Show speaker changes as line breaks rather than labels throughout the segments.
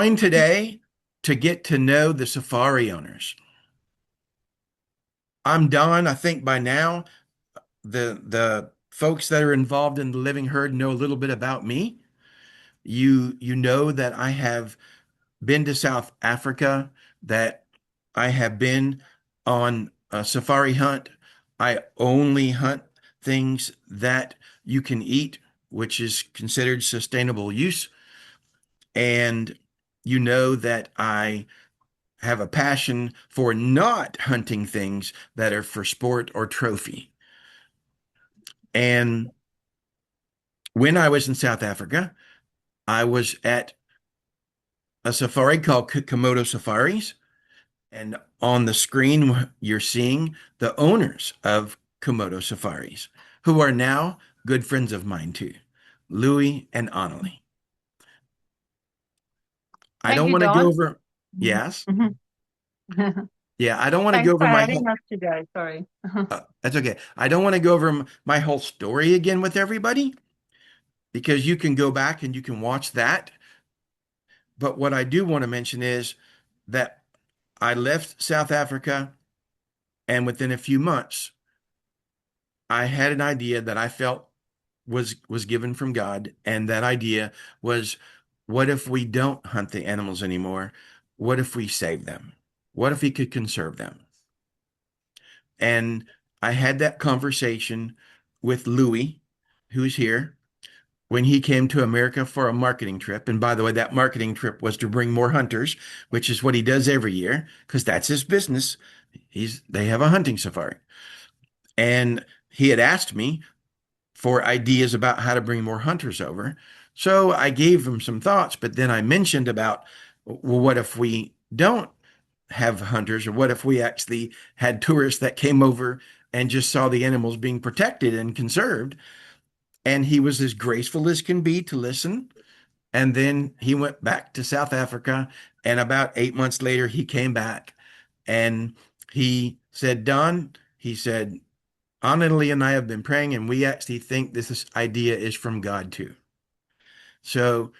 Going today to get to know the safari owners. I'm Don. I think by now the folks that are involved in the living herd know a little bit about me. You know that I have been to South Africa, that I have been on a safari hunt. I only hunt things that you can eat, which is considered sustainable use. And you know that I have a passion for not hunting things that are for sport or trophy. And when I was in South Africa, I was at a safari called Komodo Safaris. And on the screen, you're seeing the owners of Komodo Safaris, who are now good friends of mine too, Louis and Annalie. I
Thank
don't
you,
want to go
Don.
over,
Mhm.
yes,
Mhm.
yeah, I don't want to go
Thanks
over
for
my
having
whole,
us today. Sorry.
that's okay. I don't want to go over my whole story again with everybody because you can go back and you can watch that. But what I do want to mention is that I left South Africa, and within a few months, I had an idea that I felt was given from God, and that idea was, what if we don't hunt the animals anymore? What if we save them? What if we could conserve them? And I had that conversation with Louis, who's here, when he came to America for a marketing trip. And by the way, that marketing trip was to bring more hunters, which is what he does every year because that's his business. They have a hunting safari. And he had asked me for ideas about how to bring more hunters over. So I gave him some thoughts, but then I mentioned about, well, what if we don't have hunters, or what if we actually had tourists that came over and just saw the animals being protected and conserved? And he was as graceful as can be to listen. And then he went back to South Africa. And about 8 months later, he came back and he said, Don, he said, Hannelie and I have been praying, and we actually think idea is from God too. So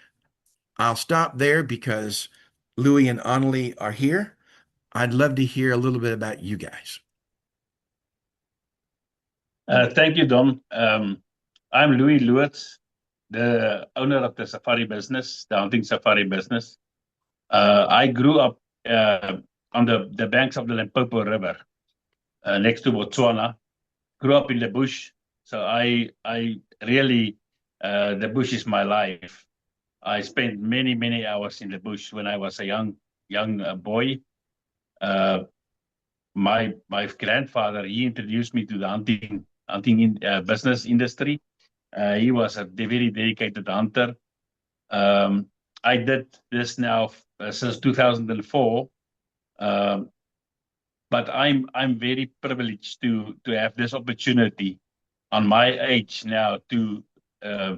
I'll stop there because Louis and Hannelie are here. I'd love to hear a little bit about you guys.
Thank you, Dom. I'm Louis Lewis, the owner of the safari business, the hunting safari business. I grew up uh, on the banks of the Limpopo River, next to Botswana. Grew up in the bush, so I really the bush is my life. I spent many hours in the bush when I was a young boy. Uh, my grandfather, he introduced me to the business industry. He was a very dedicated hunter. Um, I did this now since 2004, um, but I'm very privileged to have this opportunity on my age now uh,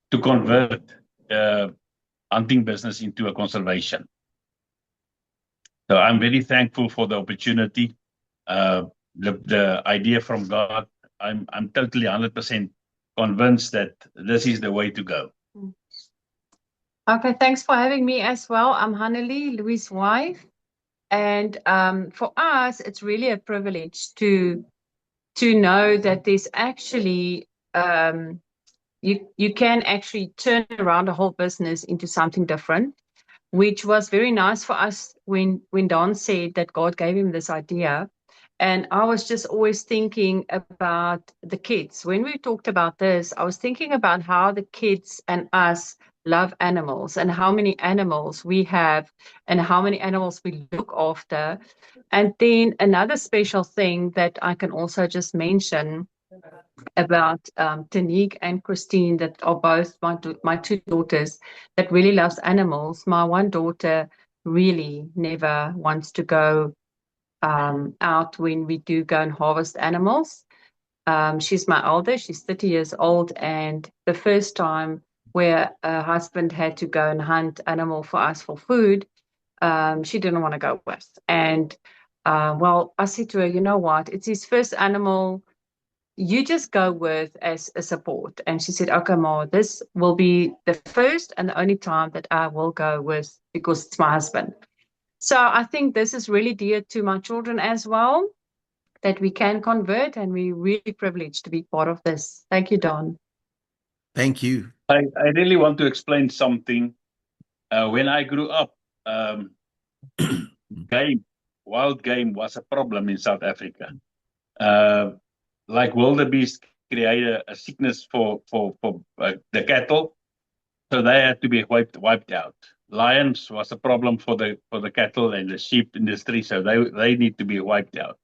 to convert uh, hunting business into a conservation. So I'm very thankful for the opportunity, uh, the idea from God. I'm totally 100% convinced that this is the way to go.
Okay, thanks for having me as well. I'm Hannelie, Louis' wife, and for us, it's really a privilege to know that there's actually you can actually turn around a whole business into something different, which was very nice for us when Don said that God gave him this idea. And I was just always thinking about the kids. When we talked about this, I was thinking about how the kids and us love animals and how many animals we have and how many animals we look after. And then another special thing that I can also just mention about Tanique and Christine, that are both my two daughters that really loves animals. My one daughter really never wants to go out when we do go and harvest animals. She's my eldest, she's 30 years old, and the first time where her husband had to go and hunt animal for us for food, she didn't want to go with. And well, I said to her, you know what? It's his first animal. you just go with as a support. And she said, okay, Ma, this will be the first and the only time that I will go with, because it's my husband. So I think this is really dear to my children as well, that we can convert, and we're really privileged to be part of this. Thank you, Don.
Thank you.
I really want to explain something. When I grew up, um, game, wild game was a problem in South Africa. Uh, like wildebeest created a sickness for the cattle, so they had to be wiped out. Lions was a problem for the cattle and the sheep industry, so they need to be wiped out.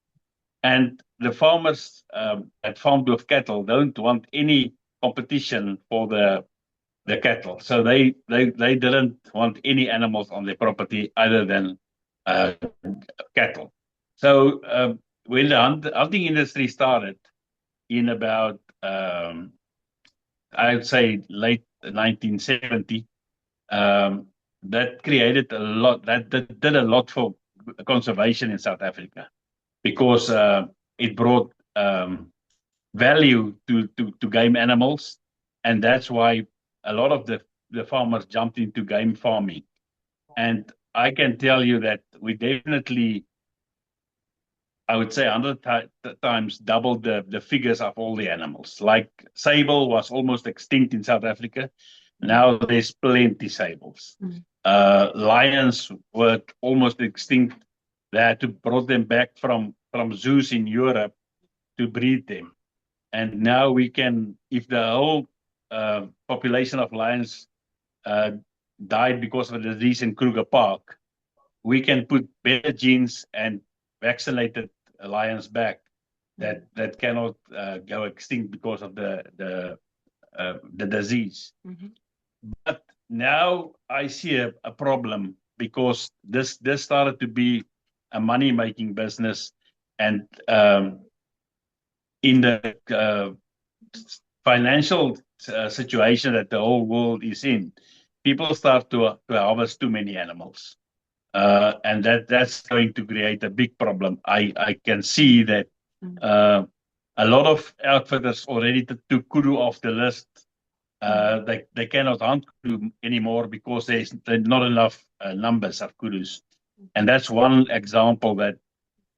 And the farmers that farmed with cattle don't want any competition for the cattle, so they didn't want any animals on their property other than uh, cattle. So when the hunting industry started in about I would say late 1970, that created a lot. That did a lot for conservation in South Africa, because it brought value to game animals, and that's why a lot of the farmers jumped into game farming. And I can tell you that we definitely, I would say, 100 times doubled the figures of all the animals. Like sable was almost extinct in South Africa. Now there's plenty sables. Lions were almost extinct. They had to brought them back from zoos in Europe to breed them. And now we can, if the whole population of lions uh, died because of a disease in Kruger Park, we can put better genes and vaccinated lions back that cannot go extinct because of the disease. But now I see a problem, because this started to be a money making business, and in the financial situation that the whole world is in, people start to harvest too many animals. And that's going to create a big problem. I can see that a lot of outfitters already took kudu off the list. They cannot hunt kudu anymore because there's not enough numbers of kudus. And that's one example that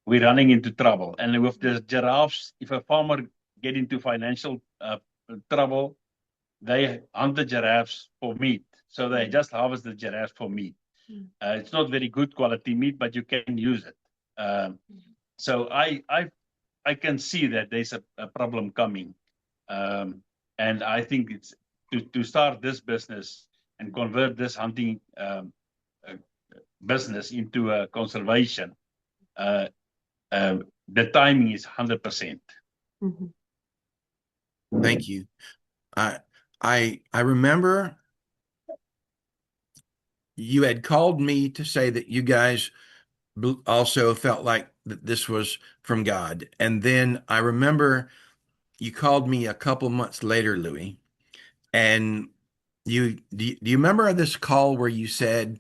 we're running into trouble. And with the giraffes, if a farmer get into financial trouble, they hunt the giraffes for meat. So they just harvest the giraffes for meat. It's not very good quality meat, but you can use it. So I can see that there's a problem coming. And I think it's to start this business and convert this hunting business into a conservation. The timing is 100%.
Thank you. I remember you had called me to say that you guys also felt like that this was from God. And then I remember you called me a couple months later, Louis, and do you remember this call where you said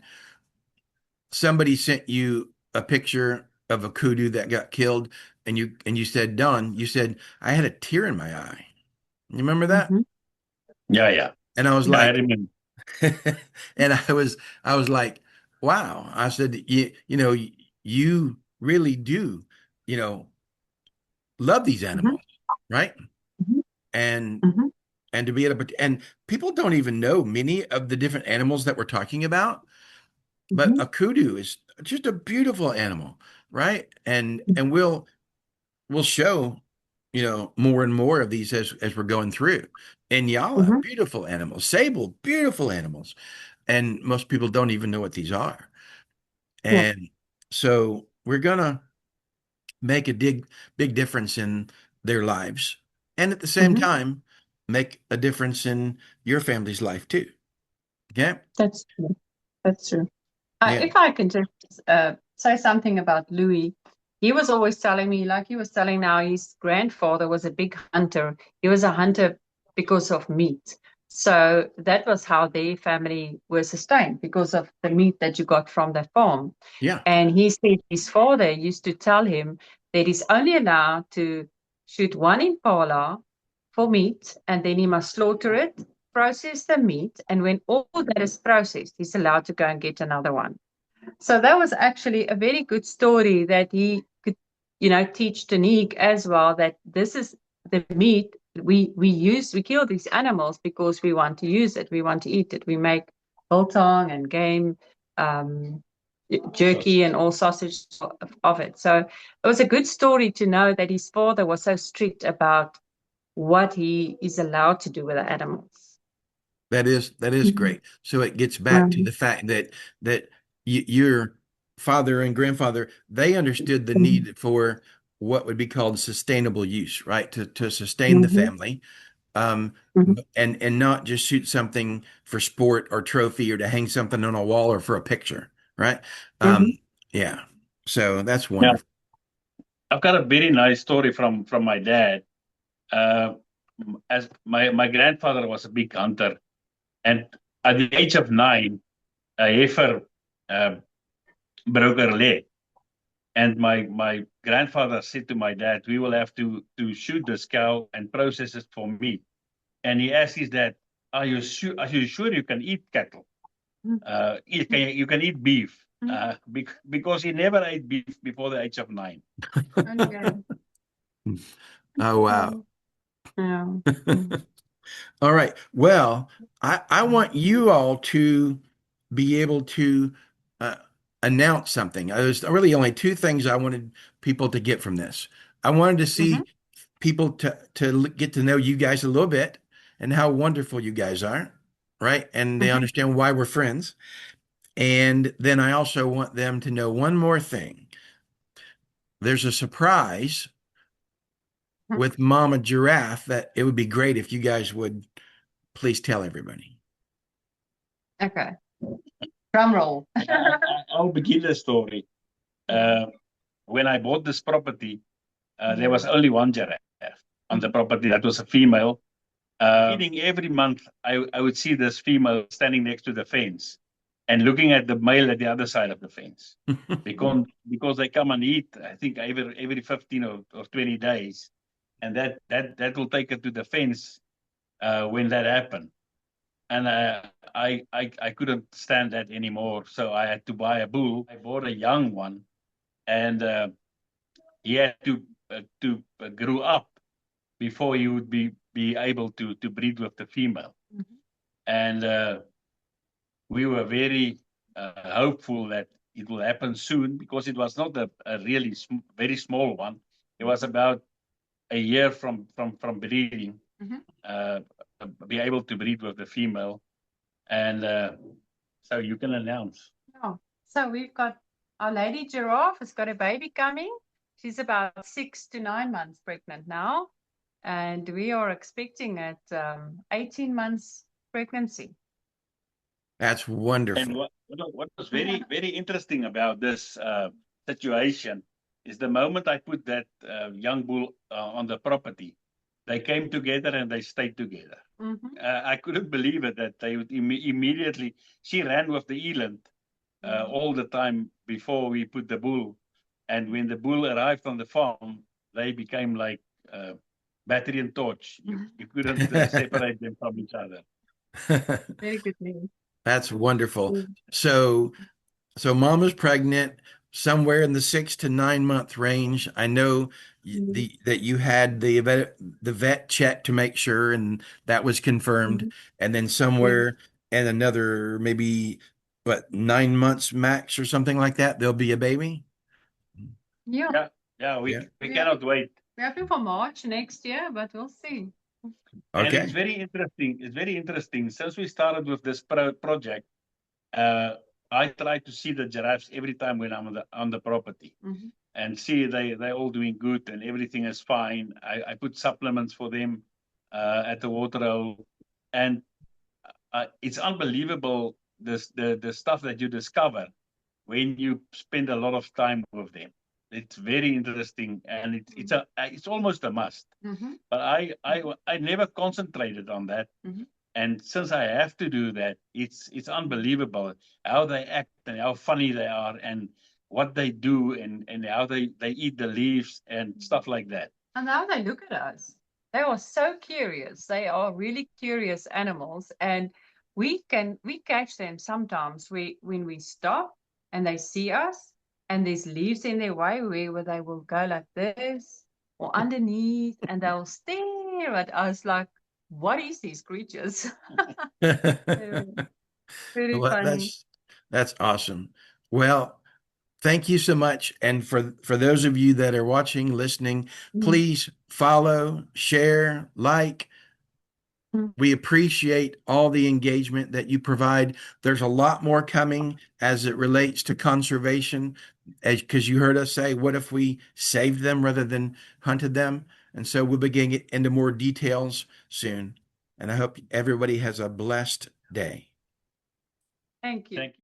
somebody sent you a picture of a kudu that got killed, and you said, Don, you said, I had a tear in my eye. You remember that?
Yeah.
And I was
I
like,
remember.
and I was like, wow. I said, you really do, you know, love these animals, right? And and to be able to, and people don't even know many of the different animals that we're talking about, but a kudu is just a beautiful animal, right? And we'll show, more and more of these as we're going through. And Yala, beautiful animals. Sable, beautiful animals. And most people don't even know what these are. And so we're gonna make a big difference in their lives. And at the same time, make a difference in your family's life too. Okay?
That's true. That's true.
Yeah.
If I can just say something about Louis, he was always telling me, like he was telling now, his grandfather was a big hunter. He was a hunter because of meat. So that was how their family was sustained, because of the meat that you got from the farm.
Yeah.
And he said his father used to tell him that he's only allowed to shoot one impala for meat, and then he must slaughter it, process the meat, and when all that is processed, he's allowed to go and get another one. So that was actually a very good story that he could, teach Tanique as well, that this is the meat we kill these animals because we want to use it, we want to eat it. We make biltong and game um, jerky and all sausage of it. So it was a good story to know that his father was so strict about what he is allowed to do with the animals.
That is great. So it gets back to the fact that your father and grandfather, they understood the need for what would be called sustainable use, right? To sustain the family, um, and not just shoot something for sport or trophy or to hang something on a wall or for a picture, right? Yeah. So that's
Yeah,
wonderful.
I've got a very nice story from my dad. Uh, as my grandfather was a big hunter, and at the age of 9, a heifer uh, broke her leg. And my grandfather said to my dad, "We will have to shoot this cow and process it for meat." And he asked his dad, Are you sure you can eat cattle? You can eat beef." Because he never ate beef before the age of 9.
Okay.
Oh, wow.
Yeah.
All right. Well, I want you all to be able to uh, announce something. There's really only two things I wanted people to get from this. I wanted to see people to get to know you guys a little bit and how wonderful you guys are, right? And they understand why we're friends. And then I also want them to know one more thing. There's a surprise with Mama Giraffe that it would be great if you guys would please tell everybody.
Okay. Drum roll.
I'll begin the story. When I bought this property, there was only one giraffe on the property. That was a female. Beginning every month, I would see this female standing next to the fence and looking at the male at the other side of the fence. Because they come and eat, I think every 15 or 20 days. And that will take her to the fence when that happened. And I couldn't stand that anymore, so I had to buy a bull. I bought a young one, and he had to grow up before he would be able to breed with the female. And we were very hopeful that it will happen soon, because it was not a really very small one. It was about a year from breeding, be able to breed with the female. And so you can announce.
Yeah. So we've got our lady giraffe has got a baby coming. She's about 6 to 9 months pregnant now. And we are expecting at 18 months pregnancy.
That's
And
wonderful.
what was very interesting about this situation is the moment I put that young bull on the property, they came together and they stayed together. I couldn't believe it that they would immediately. She ran with the eland all the time before we put the bull, and when the bull arrived on the farm, they became like battery and torch. You couldn't separate them from each other.
Very good news.
That's wonderful. So mama's pregnant somewhere in the 6 to 9 month range. I know that you had the vet check to make sure, and that was confirmed. And then somewhere in another maybe 9 months max or something like that, there'll be a baby.
Yeah.
Yeah, we cannot wait.
We're hoping for March next year, but we'll see.
And
Okay.
it's very interesting. It's very interesting. Since we started with this project, I try to see the giraffes every time when I'm on the property, and see they're all doing good and everything is fine. I put supplements for them at the water hole, and it's unbelievable the stuff that you discover when you spend a lot of time with them. It's very interesting, and it's almost a must. But I never concentrated on that. And since I have to do that, it's unbelievable how they act and how funny they are and what they do and how they eat the leaves and stuff like that.
And now they look at us. They are so curious. They are really curious animals, and we catch them sometimes when we stop and they see us, and there's leaves in their way where they will go like this or underneath, and they'll stare at us like, what is these creatures? Very, very
Well,
funny.
that's awesome. Well, thank you so much. And for those of you that are watching, listening,
Mm.
please follow, share, like.
Mm.
We appreciate all the engagement that you provide. There's a lot more coming as it relates to conservation, because you heard us say, what if we saved them rather than hunted them? And so we'll be getting into more details soon. And I hope everybody has a blessed day.
Thank you.
Thank you.